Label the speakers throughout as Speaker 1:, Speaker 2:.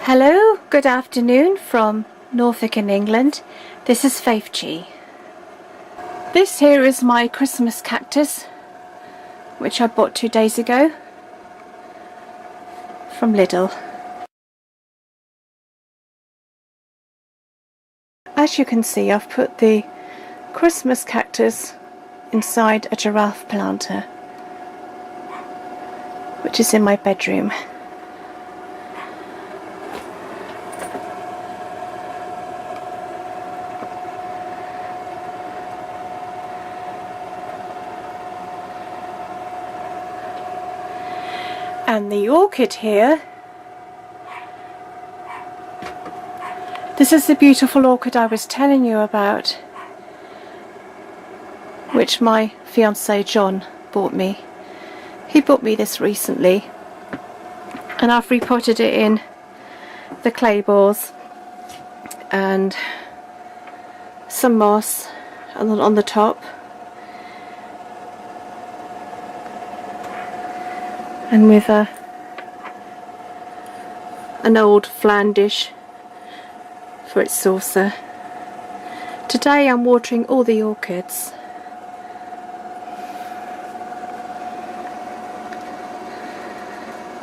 Speaker 1: Hello, good afternoon from Norfolk in England. This is Faith G. This here is my Christmas cactus, which I bought 2 days ago from Lidl. As you can see, I've put the Christmas cactus inside a giraffe planter, which is in my bedroom. And the orchid here, this is the beautiful orchid I was telling you about, which my fiance John bought me. He bought me this recently, and I've repotted it in the clay balls and some moss on the top, and with an old flan dish for its saucer. Today I'm watering all the orchids.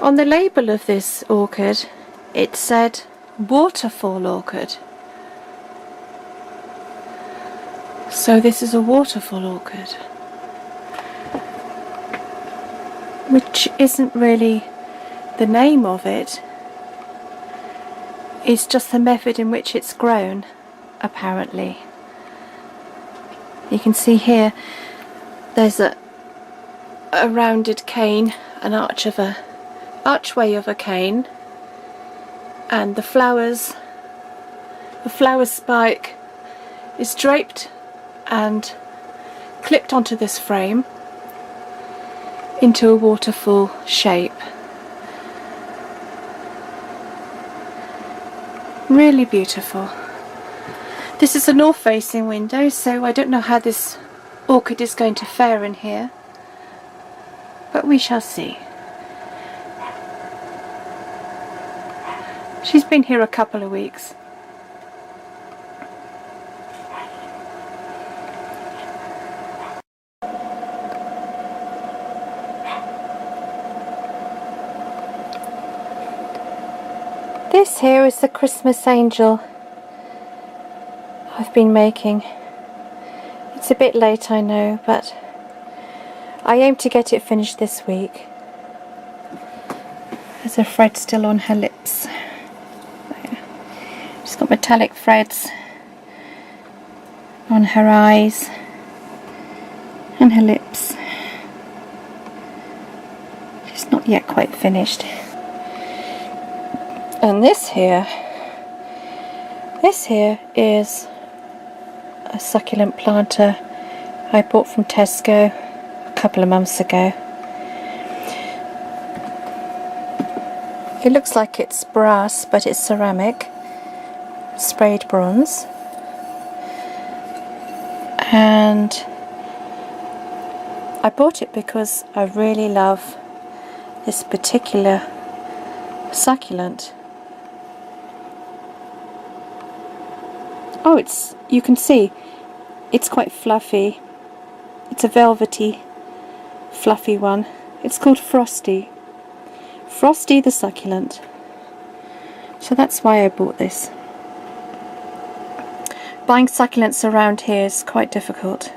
Speaker 1: On the label of this orchid it said Waterfall Orchid. So this is a waterfall orchid, which isn't really the name of it. It's just the method in which it's grown, apparently. You can see here there's a rounded cane, an archway of a cane, and the flower spike is draped and clipped onto this frame into a waterfall shape. Really beautiful. This is a north facing window, so I don't know how this orchid is going to fare in here, but we shall see. She's been here a couple of weeks. This here is the Christmas angel I've been making. It's a bit late, I know, but I aim to get it finished this week. There's a thread still on her lips. She's got metallic threads on her eyes and her lips. She's not yet quite finished. And this here is a succulent planter I bought from Tesco a couple of months ago. It looks like it's brass, but it's ceramic, sprayed bronze. And I bought it because I really love this particular succulent. Oh, you can see it's quite fluffy. It's a velvety, fluffy one. It's called Frosty. Frosty the succulent. So that's why I bought this. Buying succulents around here is quite difficult.